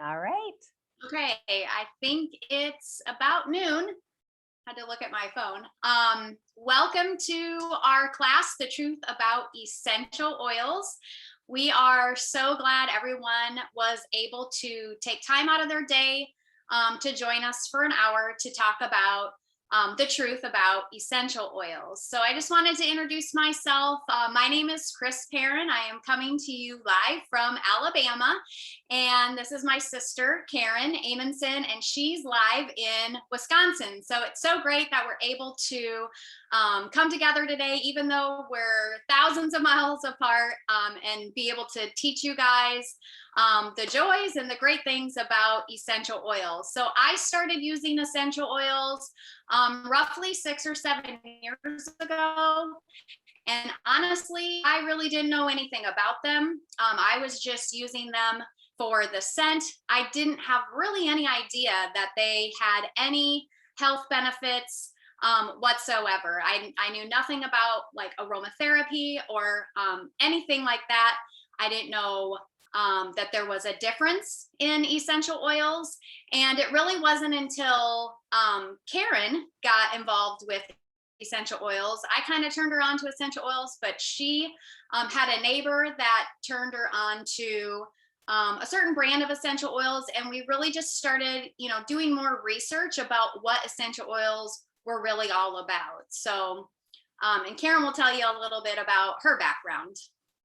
All right. Okay, I think it's about noon. Had to look at my phone. Welcome to our class, The Truth About Essential Oils. We are so glad everyone was able to take time out of their day to join us for an hour to talk about the truth about essential oils. So I just wanted to introduce myself. My name is Chris Perrin. I am coming to you live from Alabama. And this is my sister, Karen Amundsen, and she's live in Wisconsin. So it's so great that we're able to come together today, even though we're thousands of miles apart, and be able to teach you guys the joys and the great things about essential oils. So I started using essential oils roughly 6 or 7 years ago. And honestly, I really didn't know anything about them. I was just using them for the scent. I didn't have really any idea that they had any health benefits whatsoever. I knew nothing about like aromatherapy or anything like that. I didn't know that there was a difference in essential oils. And it really wasn't until Karen got involved with essential oils. I kind of turned her on to essential oils, but she had a neighbor that turned her on to a certain brand of essential oils. And we really just started, doing more research about what essential oils were really all about. So, and Karen will tell you a little bit about her background.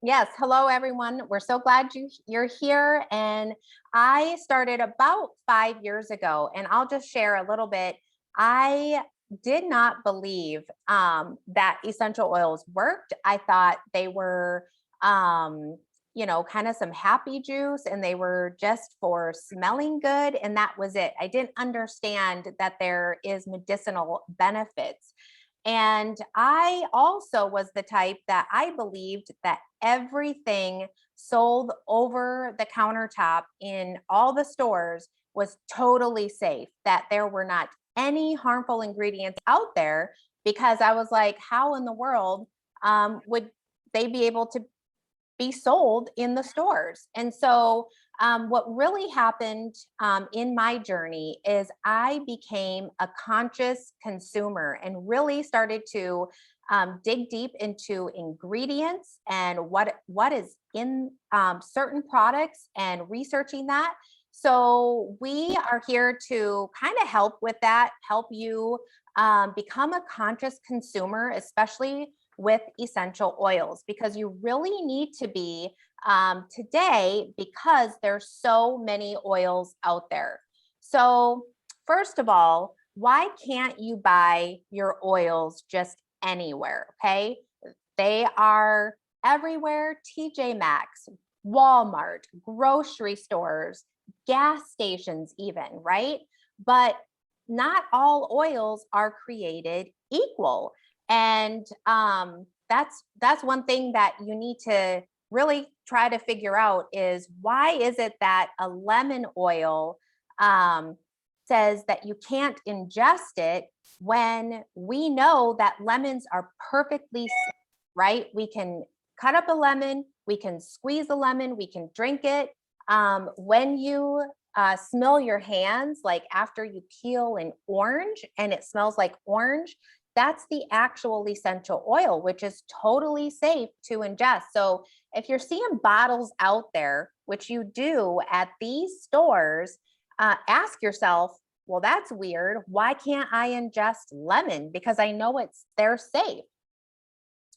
Yes. Hello, everyone. We're so glad you're here. And I started about 5 years ago, and I'll just share a little bit. I did not believe that essential oils worked. I thought they were, kind of some happy juice, and they were just for smelling good, and that was it. I didn't understand that there is medicinal benefits. And I also was the type that I believed that everything sold over the countertop in all the stores was totally safe, that there were not any harmful ingredients out there, because I was like, how in the world would they be able to be sold in the stores? And so, what really happened in my journey is I became a conscious consumer and really started to dig deep into ingredients and what is in certain products and researching that. So we are here to kind of help with that, help you become a conscious consumer, especially with essential oils, because you really need to be today, because there's so many oils out there. So first of all, why can't you buy your oils just anywhere? Okay. They are everywhere: TJ Maxx, Walmart, grocery stores, gas stations, even, right? But not all oils are created equal. And that's one thing that you need to really try to figure out is, why is it that a lemon oil says that you can't ingest it, when we know that lemons are perfectly safe, right? We can cut up a lemon, we can squeeze a lemon, we can drink it. When you smell your hands, like after you peel an orange and it smells like orange, that's the actual essential oil, which is totally safe to ingest. So if you're seeing bottles out there, which you do at these stores, ask yourself, well, that's weird. Why can't I ingest lemon? Because I know they're safe.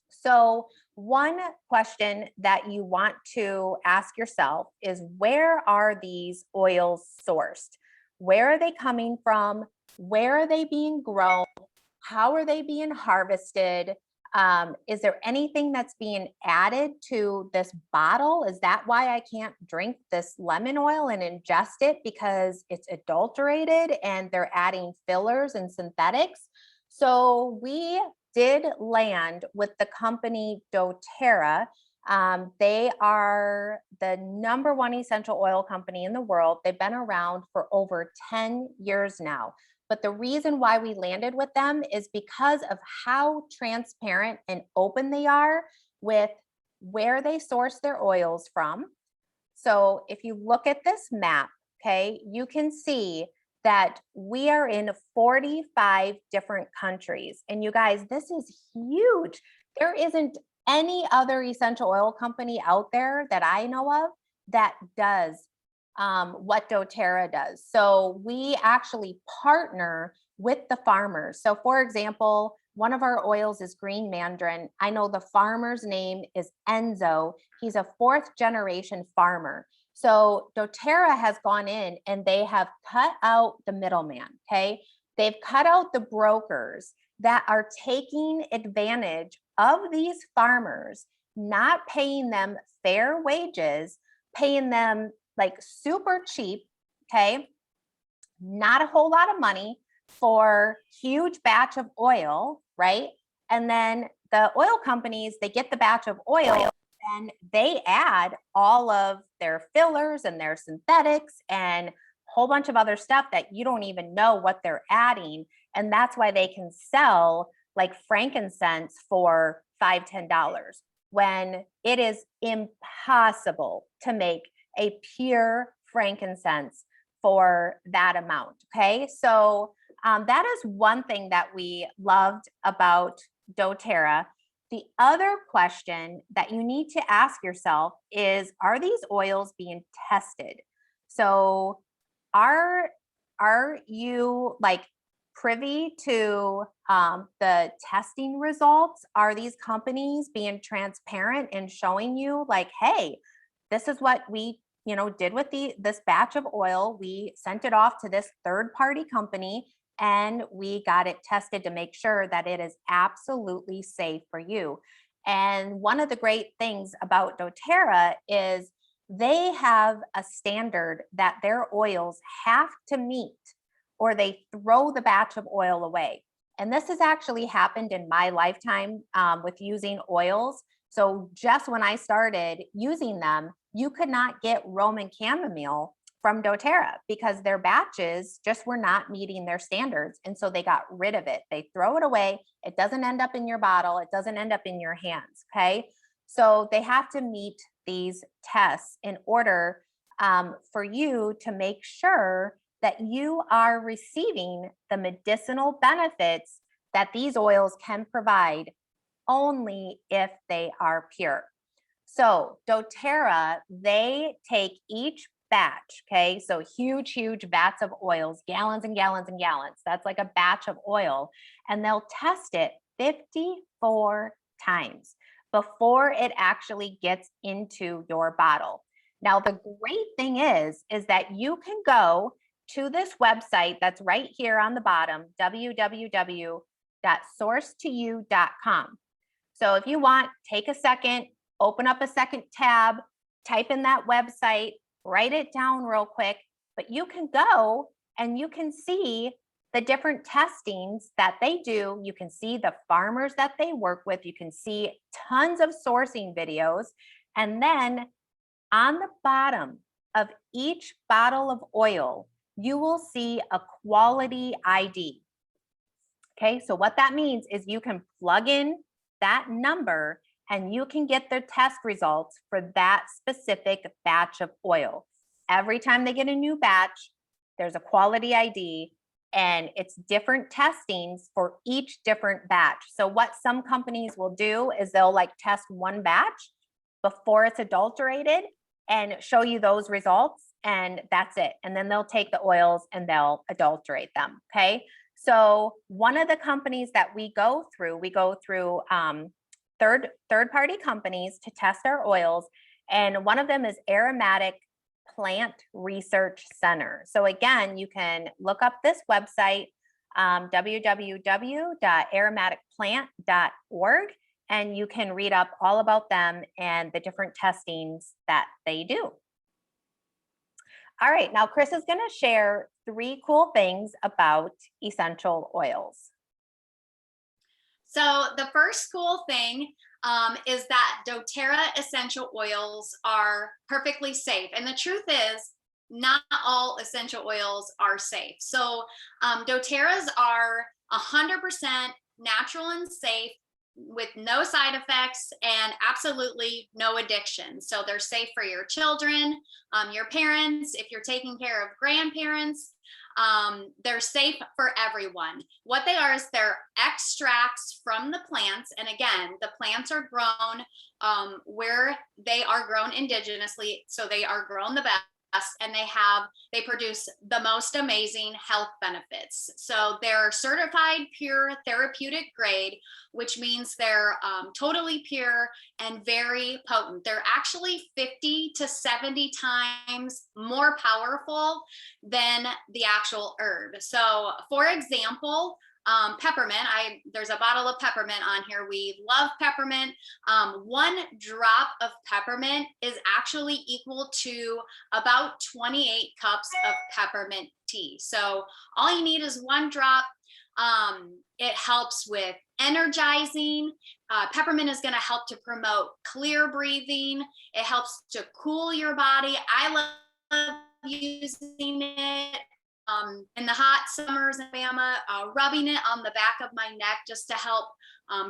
So one question that you want to ask yourself is, where are these oils sourced? Where are they coming from? Where are they being grown? How are they being harvested? Is there anything that's being added to this bottle? Is that why I can't drink this lemon oil and ingest it, because it's adulterated and they're adding fillers and synthetics? So we did land with the company doTERRA. They are the number one essential oil company in the world. They've been around for over 10 years now. But the reason why we landed with them is because of how transparent and open they are with where they source their oils from. So if you look at this map, okay, you can see that we are in 45 different countries. And you guys, this is huge. There isn't any other essential oil company out there that I know of that does what doTERRA does. So we actually partner with the farmers. So for example, one of our oils is green mandarin. I know the farmer's name is Enzo. He's a 4th generation farmer. So doTERRA has gone in and they have cut out the middleman, okay? They've cut out the brokers that are taking advantage of these farmers, not paying them fair wages, paying them like super cheap, okay? Not a whole lot of money for huge batch of oil, right? And then the oil companies, they get the batch of oil and they add all of their fillers and their synthetics and a whole bunch of other stuff that you don't even know what they're adding. And that's why they can sell like frankincense for $5-10 when it is impossible to make a pure frankincense for that amount. Okay, so that is one thing that we loved about doTERRA. The other question that you need to ask yourself is, are these oils being tested? So are you like privy to the testing results? Are these companies being transparent and showing you like, hey, this is what we did with this batch of oil. We sent it off to this third-party company and we got it tested to make sure that it is absolutely safe for you. And one of the great things about doTERRA is they have a standard that their oils have to meet or they throw the batch of oil away. And this has actually happened in my lifetime with using oils. So just when I started using them, you could not get Roman chamomile from doTERRA because their batches just were not meeting their standards. And so they got rid of it. They throw it away. It doesn't end up in your bottle. It doesn't end up in your hands. Okay. So they have to meet these tests in order for you to make sure that you are receiving the medicinal benefits that these oils can provide only if they are pure. So doTERRA, they take each batch, okay? So huge vats of oils, gallons and gallons and gallons. That's like a batch of oil. And they'll test it 54 times before it actually gets into your bottle. Now, the great thing is that you can go to this website that's right here on the bottom, www.sourcetoyou.com. So if you want, take a second, open up a second tab, type in that website, write it down real quick, but you can go and you can see the different testings that they do. You can see the farmers that they work with. You can see tons of sourcing videos. And then on the bottom of each bottle of oil, you will see a quality ID. Okay, so what that means is you can plug in that number and you can get the test results for that specific batch of oil. Every time they get a new batch, there's a quality ID and it's different testings for each different batch. So what some companies will do is they'll like test one batch before it's adulterated and show you those results, and that's it. And then they'll take the oils and they'll adulterate them, okay? So one of the companies that we go through third-party companies to test our oils, and one of them is Aromatic Plant Research Center. So again, you can look up this website, www.aromaticplant.org, and you can read up all about them and the different testings that they do. All right, now Chris is going to share 3 cool things about essential oils. So the first cool thing is that doTERRA essential oils are perfectly safe. And the truth is, not all essential oils are safe. So doTERRA's are 100% natural and safe, with no side effects and absolutely no addiction. So they're safe for your children, your parents, if you're taking care of grandparents. They're safe for everyone. What they are is they're extracts from the plants. And again, the plants are grown where they are grown indigenously. So they are grown the best. And they produce the most amazing health benefits. So they're certified pure therapeutic grade, which means they're totally pure and very potent. They're actually 50 to 70 times more powerful than the actual herb. So for example, peppermint, there's a bottle of peppermint on here. We love peppermint. 1 drop of peppermint is actually equal to about 28 cups of peppermint tea. So all you need is 1 drop. It helps with energizing. Peppermint is going to help to promote clear breathing. It helps to cool your body. I love using it in the hot summers in Alabama, rubbing it on the back of my neck just to help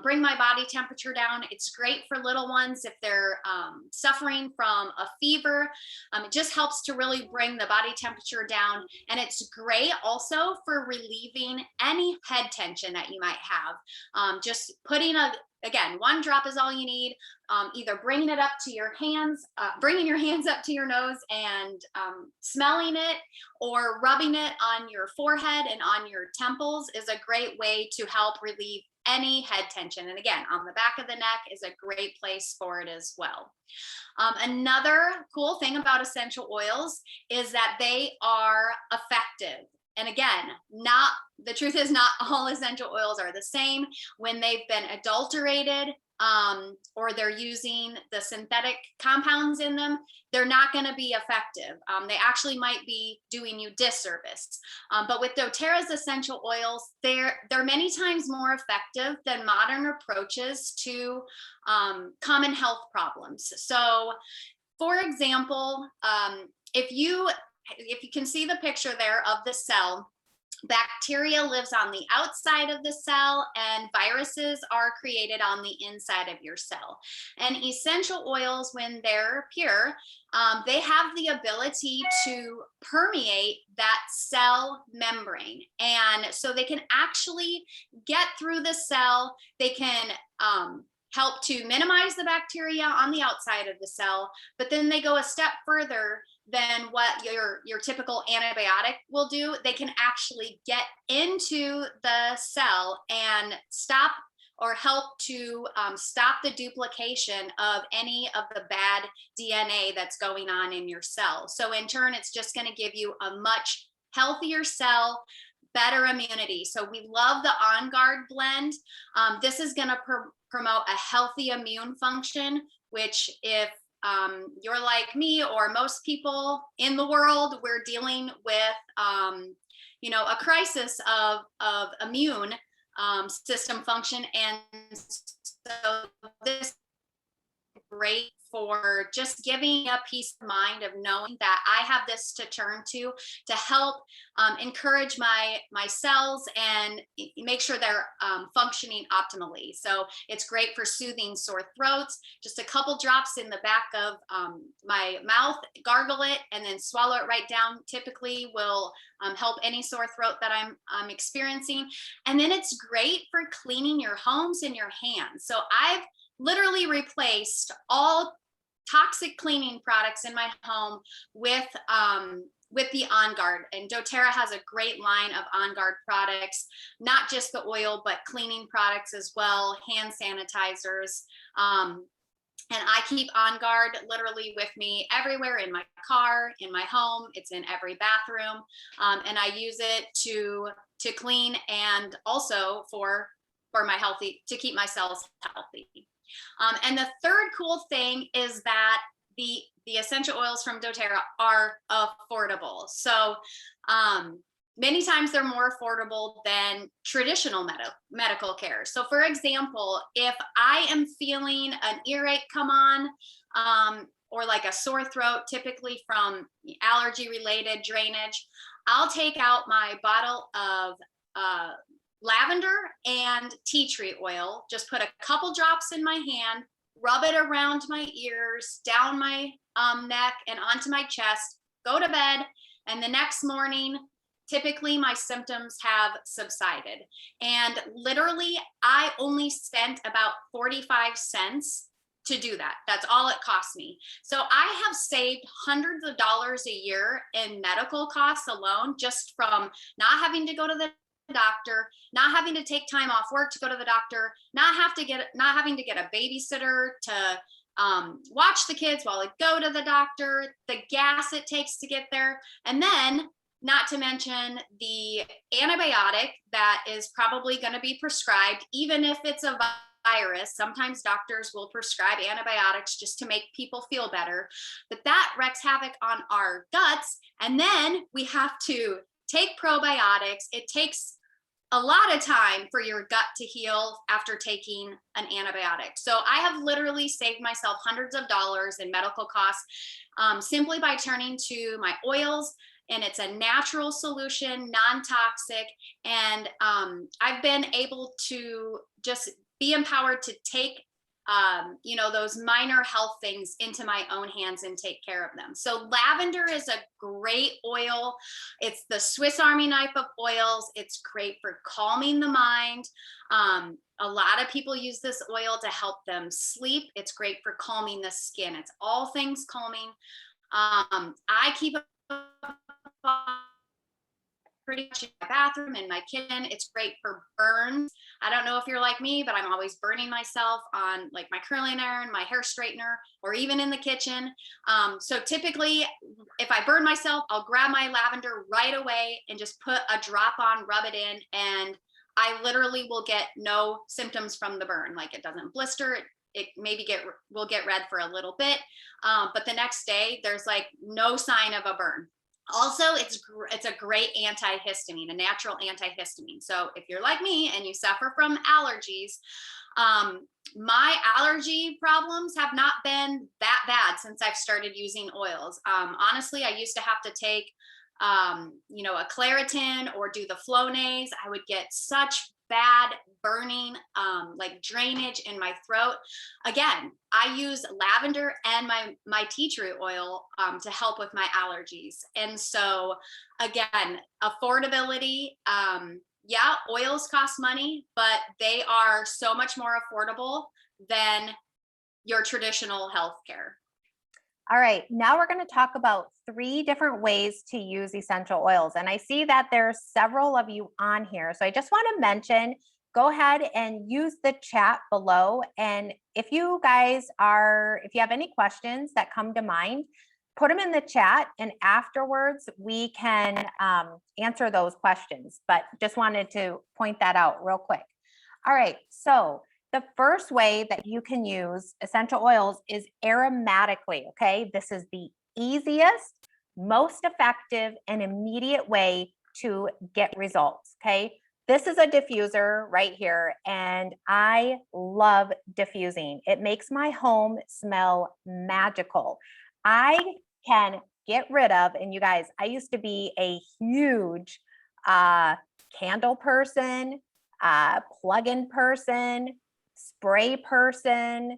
bring my body temperature down. It's great for little ones if they're suffering from a fever. It just helps to really bring the body temperature down. And it's great also for relieving any head tension that you might have. Just putting again, 1 drop is all you need. Either bringing it up to your hands, bringing your hands up to your nose and smelling it, or rubbing it on your forehead and on your temples is a great way to help relieve any head tension. And again, on the back of the neck is a great place for it as well. Another cool thing about essential oils is that they are effective. And again, the truth is not all essential oils are the same. When they've been adulterated or they're using the synthetic compounds in them, they're not going to be effective. They actually might be doing you disservice. But with doTERRA's essential oils, they're many times more effective than modern approaches to common health problems. So, for example, if you can see the picture there of the cell, bacteria lives on the outside of the cell and viruses are created on the inside of your cell. And essential oils, when they're pure, they have the ability to permeate that cell membrane. And so they can actually get through the cell. They can help to minimize the bacteria on the outside of the cell, but then they go a step further than what your typical antibiotic will do. They can actually get into the cell and stop or help to stop the duplication of any of the bad DNA that's going on in your cell. So in turn, it's just going to give you a much healthier cell, better immunity. So we love the On Guard blend. This is going to promote a healthy immune function, which if you're like me or most people in the world, we're dealing with, a crisis of immune system function. And so this is great for just giving a peace of mind of knowing that I have this to turn to help encourage my cells and make sure they're functioning optimally. So it's great for soothing sore throats. Just a couple drops in the back of my mouth, gargle it, and then swallow it right down. Typically will help any sore throat that I'm experiencing. And then it's great for cleaning your homes and your hands. So I've literally replaced all toxic cleaning products in my home with the On Guard. And doTERRA has a great line of On Guard products, not just the oil, but cleaning products as well, hand sanitizers. And I keep On Guard literally with me everywhere, in my car, in my home. It's in every bathroom. And I use it to clean and also for to keep my cells healthy. And the third cool thing is that the essential oils from doTERRA are affordable. So many times they're more affordable than traditional medical care. So for example, if I am feeling an earache come on, or like a sore throat, typically from allergy related drainage, I'll take out my bottle of lavender and tea tree oil. Just put a couple drops in my hand, rub it around my ears, down my neck, and onto my chest, go to bed. And the next morning, typically my symptoms have subsided. And literally, I only spent about 45 cents to do that. That's all it cost me. So I have saved hundreds of dollars a year in medical costs alone, just from not having to go to the doctor, not having to take time off work to go to the doctor, not having to get a babysitter to watch the kids while I go to the doctor, the gas it takes to get there, and then not to mention the antibiotic that is probably going to be prescribed, even if it's a virus. Sometimes doctors will prescribe antibiotics just to make people feel better, but that wreaks havoc on our guts. And then we have to take probiotics. It takes a lot of time for your gut to heal after taking an antibiotic. So I have literally saved myself hundreds of dollars in medical costs simply by turning to my oils. And it's a natural solution, non-toxic. And I've been able to just be empowered to take those minor health things into my own hands and take care of them. So lavender is a great oil. It's the Swiss Army knife of oils. It's great for calming the mind. A lot of people use this oil to help them sleep. It's great for calming the skin. It's all things calming. I keep pretty much in my bathroom, in my kitchen. It's great for burns. I don't know if you're like me, but I'm always burning myself on like my curling iron, my hair straightener, or even in the kitchen. So typically, if I burn myself, I'll grab my lavender right away and just put a drop on, rub it in, and I literally will get no symptoms from the burn. Like it doesn't blister. It maybe will get red for a little bit, but the next day there's like no sign of a burn. Also, it's a great antihistamine, a natural antihistamine. So if you're like me and you suffer from allergies, my allergy problems have not been that bad since I've started using oils. Honestly, I used to have to take a Claritin or do the Flonase. I would get such bad burning, like drainage in my throat. Again, I use lavender and my tea tree oil to help with my allergies. And so again, affordability, yeah, oils cost money, but they are so much more affordable than your traditional healthcare. All right, now we're going to talk about 3 different ways to use essential oils. And I see that there's several of you on here. So I just want to mention, go ahead and use the chat below. And if you have any questions that come to mind, put them in the chat, and afterwards we can answer those questions. But just wanted to point that out real quick. All right, so the first way that you can use essential oils is aromatically, okay? This is the easiest, most effective, and immediate way to get results, okay? This is a diffuser right here, and I love diffusing. It makes my home smell magical. I can get rid of, and you guys, I used to be a huge candle person, plug-in person, spray person,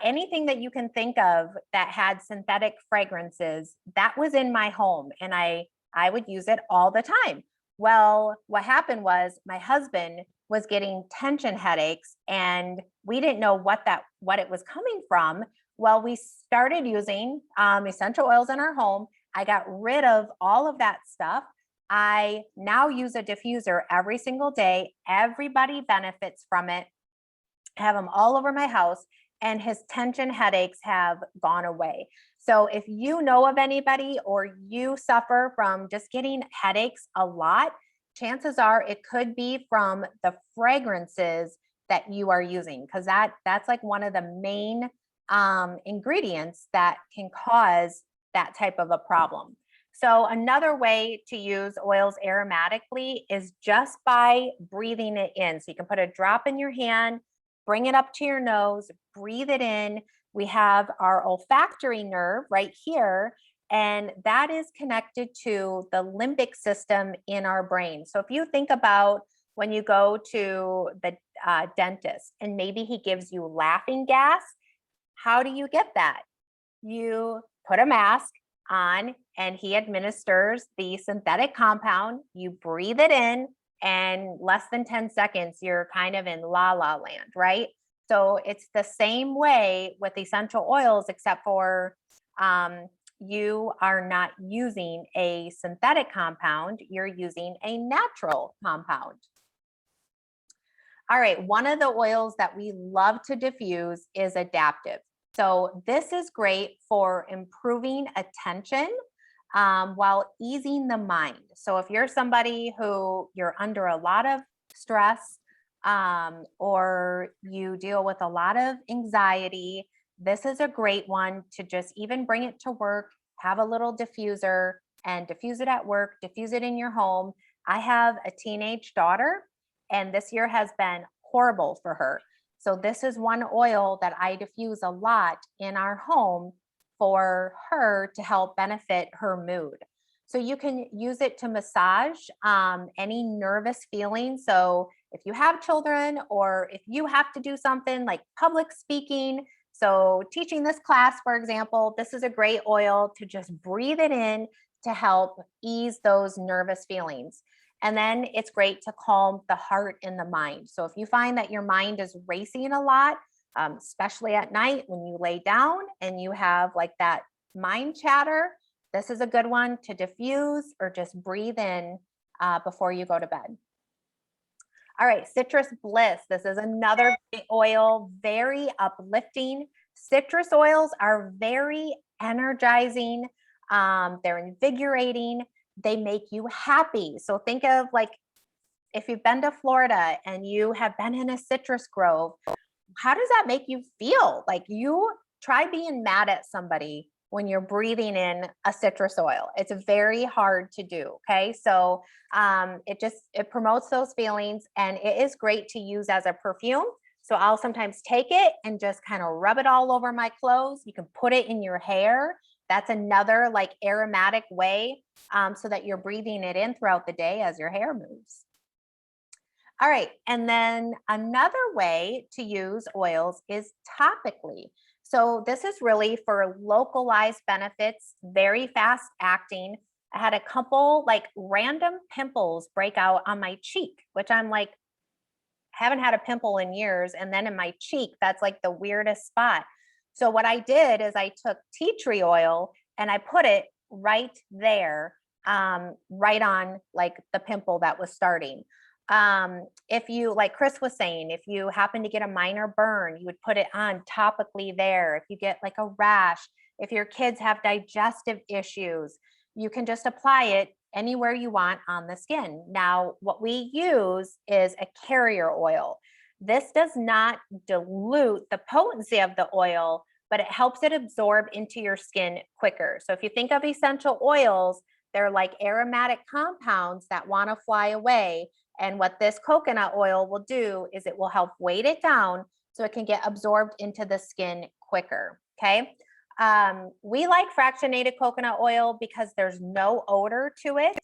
anything that you can think of that had synthetic fragrances, that was in my home, and I would use it all the time. Well, what happened was my husband was getting tension headaches, and we didn't know what it was coming from. Well, we started using essential oils in our home. I got rid of all of that stuff. I now use a diffuser every single day. Everybody benefits from it. I have them all over my house, and his tension headaches have gone away. So if you know of anybody or you suffer from just getting headaches a lot, chances are it could be from the fragrances that you are using, because that's like one of the main ingredients that can cause that type of a problem. So another way to use oils aromatically is just by breathing it in. So you can put a drop in your hand, bring it up to your nose, breathe it in. We have our olfactory nerve right here, and that is connected to the limbic system in our brain. So if you think about when you go to the dentist and maybe he gives you laughing gas, how do you get that? You put a mask on and he administers the synthetic compound. You breathe it in, and less than 10 seconds, you're kind of in la la land, right? So it's the same way with essential oils, except for you are not using a synthetic compound, you're using a natural compound. All right, one of the oils that we love to diffuse is adaptive. So this is great for improving attention while easing the mind. So if you're somebody who you're under a lot of stress or you deal with a lot of anxiety, this is a great one to just even bring it to work, have a little diffuser and diffuse it at work, diffuse it in your home. I have a teenage daughter, and this year has been horrible for her. So this is one oil that I diffuse a lot in our home for her to help benefit her mood. So you can use it to massage any nervous feeling. So if you have children or if you have to do something like public speaking, so teaching this class, for example, this is a great oil to just breathe it in to help ease those nervous feelings. And then it's great to calm the heart and the mind. So if you find that your mind is racing a lot, especially at night when you lay down and you have like that mind chatter, this is a good one to diffuse or just breathe in before you go to bed. All right, citrus bliss. This is another oil, very uplifting. Citrus oils are very energizing. They're invigorating. They make you happy. So think of like if you've been to Florida and you have been in a citrus grove, how does that make you feel? Like you try being mad at somebody when you're breathing in a citrus oil. It's very hard to do. Okay. So it promotes those feelings, and it is great to use as a perfume. So I'll sometimes take it and just kind of rub it all over my clothes. You can put it in your hair. That's another like aromatic way so that you're breathing it in throughout the day as your hair moves. All right. And then another way to use oils is topically. So this is really for localized benefits, very fast acting. I had a couple like random pimples break out on my cheek, which I'm like, haven't had a pimple in years. And then in my cheek, that's like the weirdest spot. So what I did is I took tea tree oil and I put it right there, right on like the pimple that was starting. If you, like Chris was saying, if you happen to get a minor burn, you would put it on topically there. If you get like a rash, if your kids have digestive issues, you can just apply it anywhere you want on the skin. Now, what we use is a carrier oil. This does not dilute the potency of the oil, but it helps it absorb into your skin quicker. So if you think of essential oils, they're like aromatic compounds that want to fly away. And what this coconut oil will do is it will help weight it down so it can get absorbed into the skin quicker. Okay. We like fractionated coconut oil because there's no odor to it,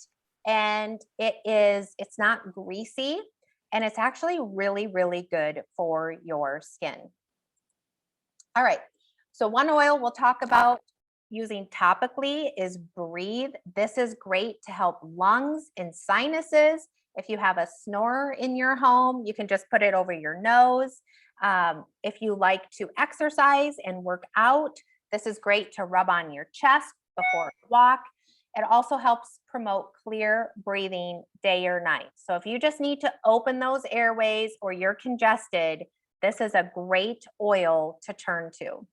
and it's not greasy, and it's actually really, really good for your skin. All right. So one oil we'll talk about using topically is Breathe. This is great to help lungs and sinuses. If you have a snorer in your home, you can just put it over your nose. If you like to exercise and work out, this is great to rub on your chest before a walk. It also helps promote clear breathing day or night. So if you just need to open those airways or you're congested, this is a great oil to turn to.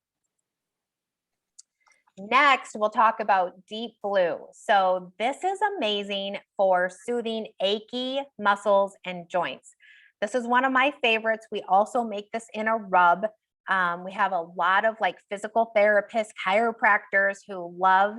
Next, we'll talk about Deep Blue. So this is amazing for soothing achy muscles and joints. This is one of my favorites. We also make this in a rub. We have a lot of like physical therapists, chiropractors who love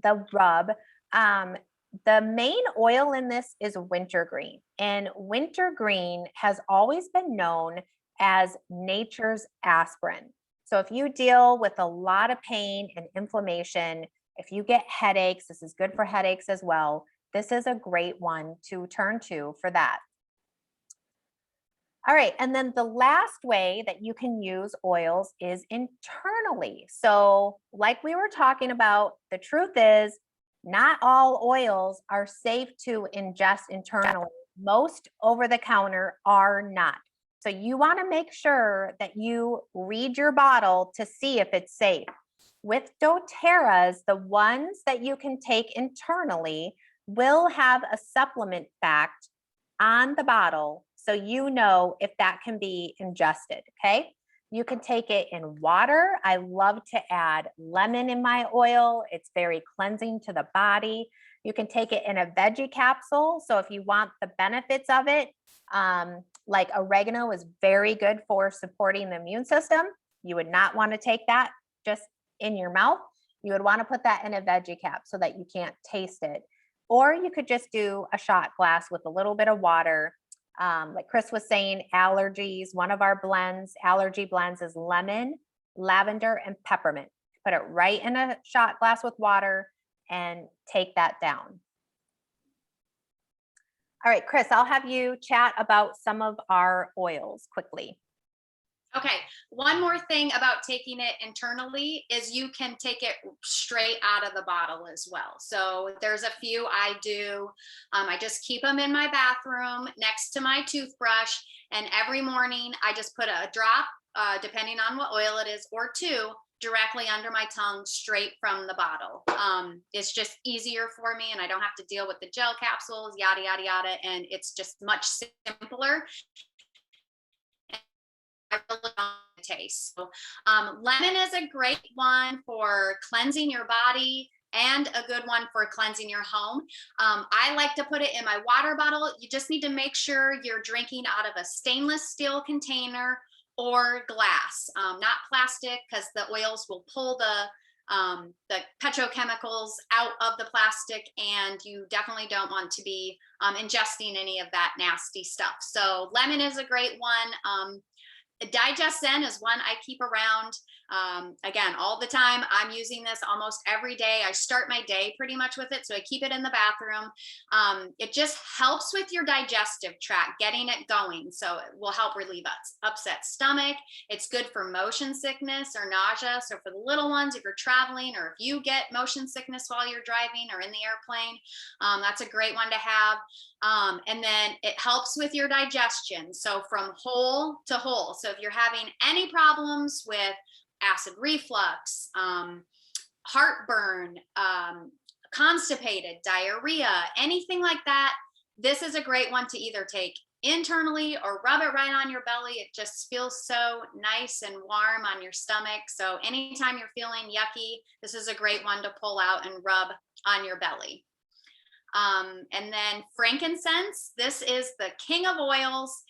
the rub. The main oil in this is wintergreen, and wintergreen has always been known as nature's aspirin. So if you deal with a lot of pain and inflammation, if you get headaches, this is good for headaches as well. This is a great one to turn to for that. All right. And then the last way that you can use oils is internally. So, like we were talking about, the truth is not all oils are safe to ingest internally. Most over the counter are not. So, you want to make sure that you read your bottle to see if it's safe. With doTERRAs, the ones that you can take internally will have a supplement fact on the bottle so you know if that can be ingested. Okay. You can take it in water. I love to add lemon in my oil, it's very cleansing to the body. You can take it in a veggie capsule. So if you want the benefits of it, like oregano is very good for supporting the immune system. You would not want to take that just in your mouth. You would want to put that in a veggie cap so that you can't taste it. Or you could just do a shot glass with a little bit of water. Like Chris was saying, allergies, one of our blends, allergy blends is lemon, lavender, and peppermint. Put it right in a shot glass with water and take that down. All right, Chris, I'll have you chat about some of our oils quickly. Okay, one more thing about taking it internally is you can take it straight out of the bottle as well. So there's a few I do. I just keep them in my bathroom next to my toothbrush. And every morning I just put a drop, depending on what oil it is, or two directly under my tongue straight from the bottle. It's just easier for me and I don't have to deal with the gel capsules, yada, yada, yada. And it's just much simpler. I really don't taste. So, lemon is a great one for cleansing your body and a good one for cleansing your home. I like to put it in my water bottle. You just need to make sure you're drinking out of a stainless steel container or glass, not plastic, because the oils will pull the petrochemicals out of the plastic, and you definitely don't want to be ingesting any of that nasty stuff. So lemon is a great one. Digestzen is one I keep around. Again, all the time. I'm using this almost every day. I start my day pretty much with it, so I keep it in the bathroom. It just helps with your digestive tract, getting it going. So it will help relieve upset stomach. It's good for motion sickness or nausea. So for the little ones, if you're traveling or if you get motion sickness while you're driving or in the airplane, that's a great one to have. And then it helps with your digestion. So from whole to whole. So if you're having any problems with acid reflux, heartburn, constipated, diarrhea, anything like that, this is a great one to either take internally or rub it right on your belly. It just feels so nice and warm on your stomach. So anytime you're feeling yucky, this is a great one to pull out and rub on your belly. And then frankincense, this is the king of oils.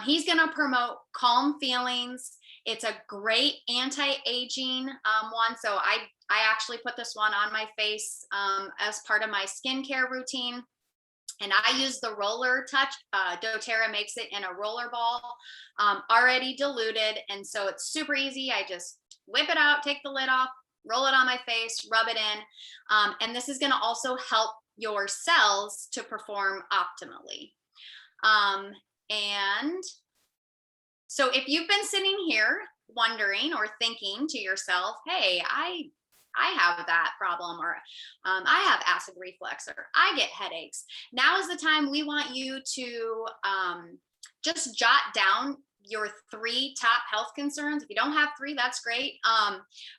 He's going to promote calm feelings. It's a great anti-aging one. So I actually put this one on my face as part of my skincare routine. And I use the roller touch. doTERRA makes it in a roller ball, already diluted. And so it's super easy. I just whip it out, take the lid off, roll it on my face, rub it in. And this is going to also help your cells to perform optimally. And so if you've been sitting here wondering or thinking to yourself, hey, I have that problem, or I have acid reflux, or I get headaches. Now is the time we want you to just jot down your 3 top health concerns. If you don't have 3, that's great.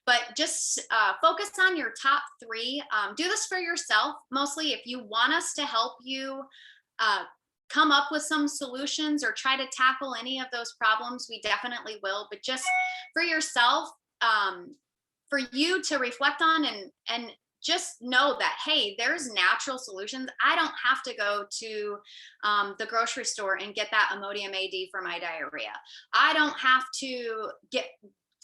But just focus on your top 3. Do this for yourself. Mostly if you want us to help you come up with some solutions or try to tackle any of those problems, we definitely will. But just for yourself, for you to reflect on and just know that, hey, there's natural solutions. I don't have to go to the grocery store and get that Imodium AD for my diarrhea. I don't have to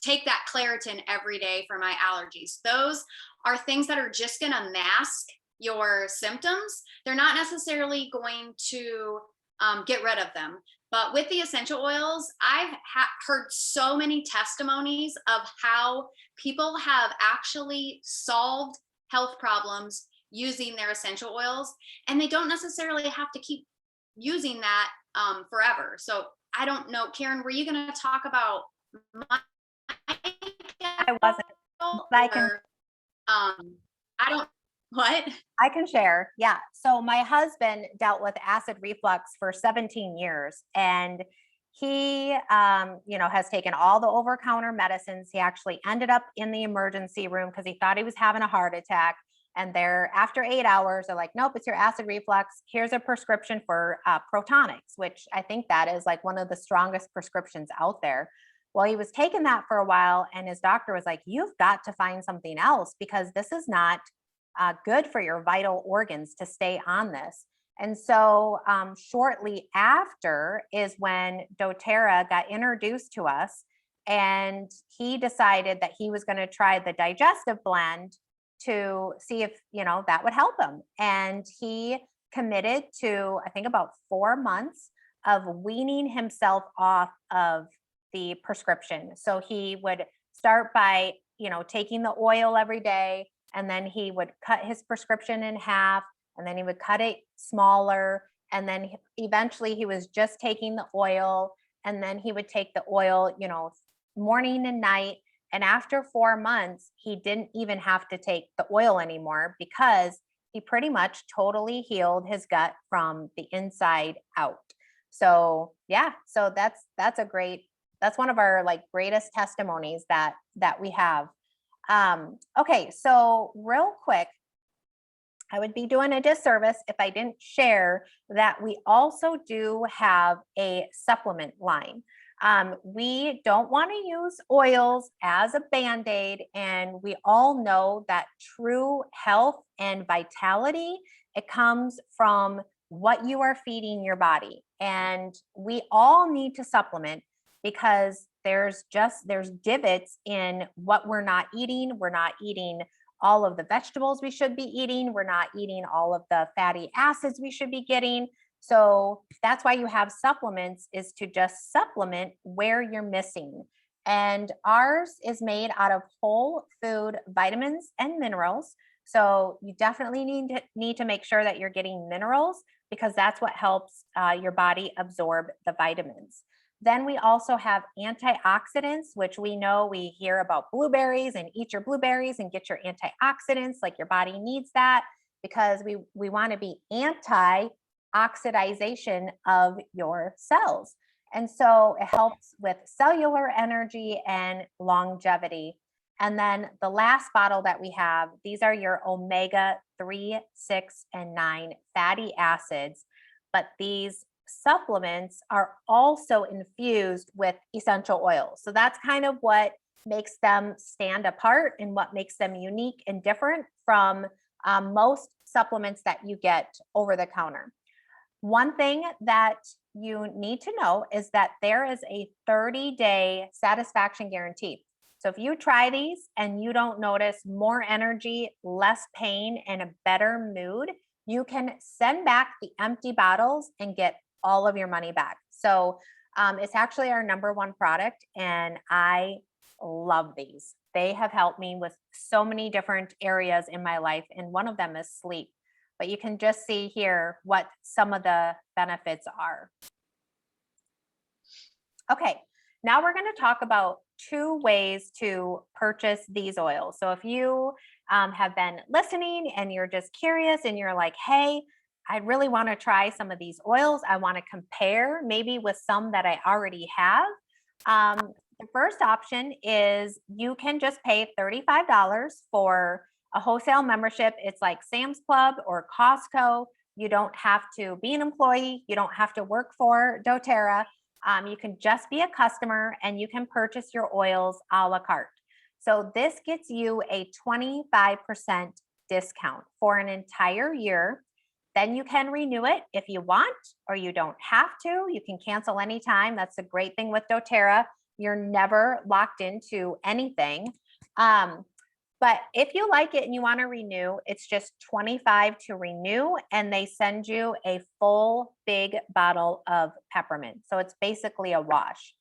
take that Claritin every day for my allergies. Those are things that are just going to mask your symptoms. They're not necessarily going to get rid of them. But with the essential oils, I've heard so many testimonies of how people have actually solved health problems using their essential oils, and they don't necessarily have to keep using that forever. So I don't know, Karen, were you going to talk about my I wasn't, but I can or I don't what? I can share. Yeah. So my husband dealt with acid reflux for 17 years, and he, has taken all the over-counter medicines. He actually ended up in the emergency room because he thought he was having a heart attack. And they're after 8 hours, they're like, nope, it's your acid reflux. Here's a prescription for Protonics, which I think that is like one of the strongest prescriptions out there. Well, he was taking that for a while, and his doctor was like, you've got to find something else because this is not good for your vital organs to stay on this. And so, shortly after is when doTERRA got introduced to us, and he decided that he was going to try the digestive blend to see if that would help him. And he committed to, I think, about 4 months of weaning himself off of the prescription. So he would start by taking the oil every day, and then he would cut his prescription in half, and then he would cut it smaller, and then eventually he was just taking the oil, and then he would take the oil morning and night. And after 4 months, he didn't even have to take the oil anymore because he pretty much totally healed his gut from the inside out. So yeah, so that's one of our like greatest testimonies that we have. Okay, so real quick, I would be doing a disservice if I didn't share that we also do have a supplement line. We don't want to use oils as a band-aid, and we all know that true health and vitality, it comes from what you are feeding your body. And we all need to supplement because there's divots in what we're not eating. We're not eating all of the vegetables we should be eating. We're not eating all of the fatty acids we should be getting. So that's why you have supplements, is to just supplement where you're missing. And ours is made out of whole food vitamins and minerals. So you definitely need to make sure that you're getting minerals because that's what helps your body absorb the vitamins. Then we also have antioxidants, which we know we hear about blueberries, and eat your blueberries and get your antioxidants. Like your body needs that because we want to be anti-oxidization of your cells. And so it helps with cellular energy and longevity. And then the last bottle that we have, these are your omega 3, 6, and 9 fatty acids. But these supplements are also infused with essential oils. So that's kind of what makes them stand apart and what makes them unique and different from most supplements that you get over the counter. One thing that you need to know is that there is a 30-day satisfaction guarantee. So if you try these and you don't notice more energy, less pain, and a better mood, you can send back the empty bottles and get all of your money back. So it's actually our #1 product, and I love these. They have helped me with so many different areas in my life, and one of them is sleep. But you can just see here what some of the benefits are. Okay, now we're going to talk about 2 ways to purchase these oils. So if you have been listening and you're just curious and you're like, hey, I really want to try some of these oils. I want to compare maybe with some that I already have. The first option is you can just pay $35 for a wholesale membership. It's like Sam's Club or Costco. You don't have to be an employee. You don't have to work for doTERRA. You can just be a customer and you can purchase your oils a la carte. So this gets you a 25% discount for an entire year. Then you can renew it if you want, or you don't have to. You can cancel anytime. That's the great thing with doTERRA. You're never locked into anything. But if you like it and you want to renew, it's just $25 to renew, and they send you a full big bottle of peppermint. So it's basically a wash.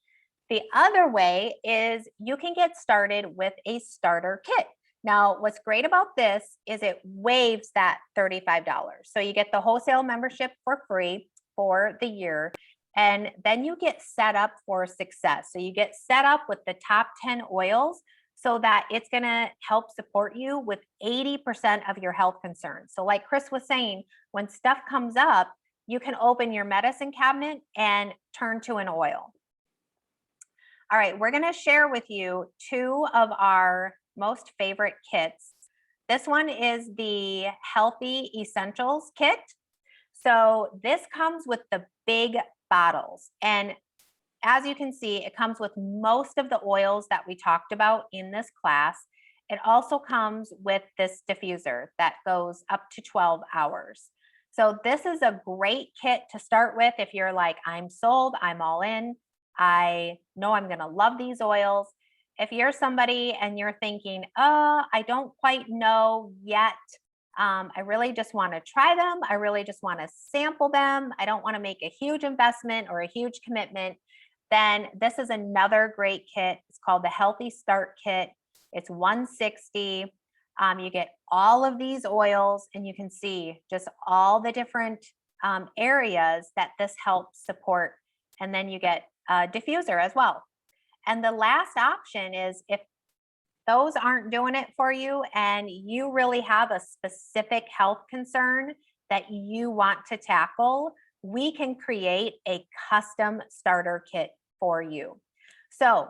The other way is you can get started with a starter kit. Now, what's great about this is it waives that $35. So you get the wholesale membership for free for the year. And then you get set up for success. So you get set up with the top 10 oils so that it's going to help support you with 80% of your health concerns. So, like Chris was saying, when stuff comes up, you can open your medicine cabinet and turn to an oil. All right, we're going to share with you two of our most favorite kits. This one is the Healthy Essentials kit. So this comes with the big bottles. And as you can see, it comes with most of the oils that we talked about in this class. It also comes with this diffuser that goes up to 12 hours. So this is a great kit to start with if you're like, I'm sold, I'm all in. I know I'm going to love these oils. If you're somebody and you're thinking, I don't quite know yet, I really just want to try them. I really just want to sample them. I don't want to make a huge investment or a huge commitment. Then this is another great kit. It's called the Healthy Start Kit. It's $160. You get all of these oils, and you can see just all the different areas that this helps support. And then you get a diffuser as well. And the last option is if those aren't doing it for you and you really have a specific health concern that you want to tackle, we can create a custom starter kit for you. So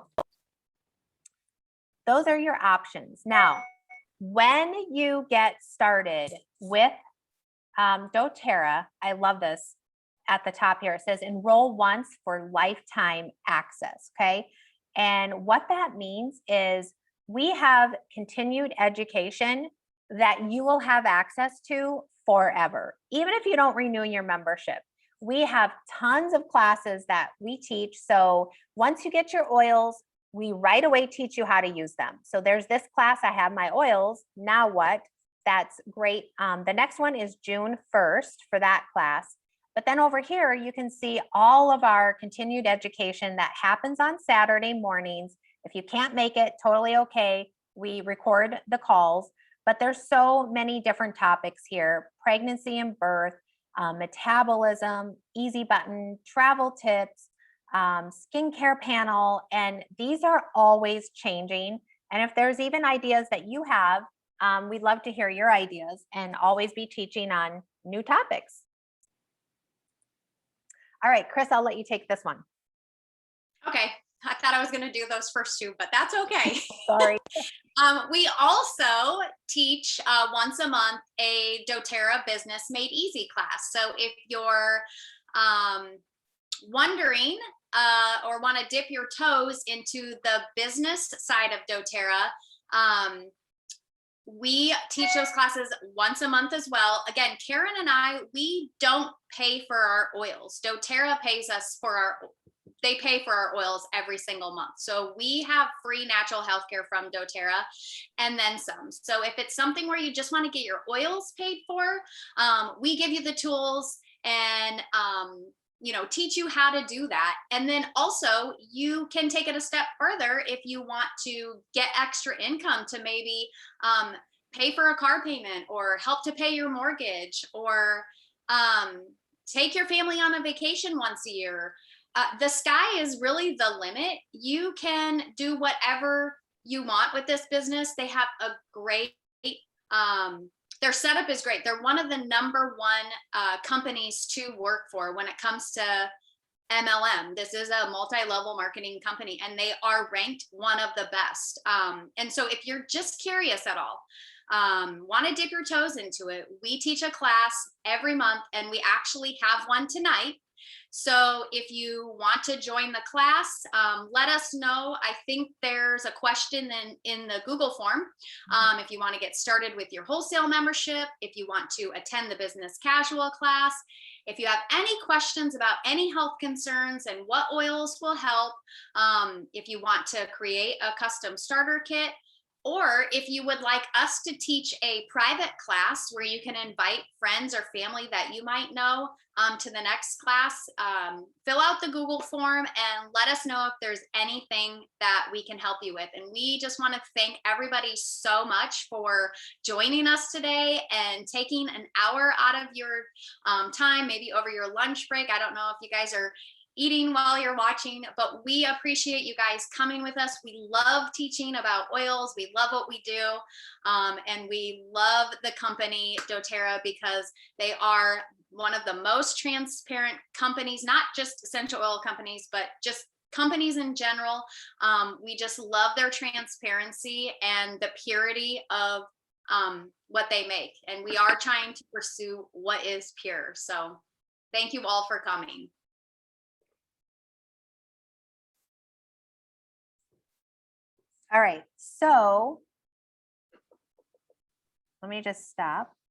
those are your options. Now, when you get started with doTERRA, I love this at the top here. It says enroll once for lifetime access. Okay. And what that means is we have continued education that you will have access to forever, even if you don't renew your membership. We have tons of classes that we teach. So once you get your oils, we right away teach you how to use them. So there's this class, I have my oils. Now what? That's great. The next one is June 1st for that class. But then over here, you can see all of our continued education that happens on Saturday mornings. If you can't make it, totally okay. We record the calls, but there's so many different topics here: pregnancy and birth, metabolism, easy button, travel tips, skincare panel, and these are always changing. And if there's even ideas that you have, we'd love to hear your ideas and always be teaching on new topics. All right, Chris, I'll let you take this one. Okay. I thought I was going to do those first two, but that's okay. Sorry. We also teach once a month a doTERRA Business Made Easy class. So if you're wondering or want to dip your toes into the business side of doTERRA, we teach those classes once a month as well. Again, Karen and I, we don't pay for our oils. doTERRA pays us for they pay for our oils every single month. So we have free natural health care from doTERRA and then some. So if it's something where you just want to get your oils paid for, we give you the tools and teach you how to do that. And then also you can take it a step further if you want to get extra income to maybe pay for a car payment or help to pay your mortgage or take your family on a vacation once a year. The sky is really the limit. You can do whatever you want with this business. They have a great, their setup is great. They're one of the number one companies to work for when it comes to MLM. This is a multi-level marketing company and they are ranked one of the best. And so if you're just curious at all, want to dip your toes into it, we teach a class every month and we actually have one tonight. So if you want to join the class, let us know. I think there's a question in the Google form. If you want to get started with your wholesale membership, if you want to attend the business casual class, if you have any questions about any health concerns and what oils will help, if you want to create a custom starter kit, or if you would like us to teach a private class where you can invite friends or family that you might know to the next class, fill out the Google form and let us know if there's anything that we can help you with. And we just want to thank everybody so much for joining us today and taking an hour out of your time, maybe over your lunch break. I don't know if you guys are eating while you're watching, but we appreciate you guys coming with us. We love teaching about oils. We love what we do. And we love the company doTERRA because they are one of the most transparent companies, not just essential oil companies, but just companies in general. We just love their transparency and the purity of what they make. And we are trying to pursue what is pure. So thank you all for coming. All right, so let me just stop.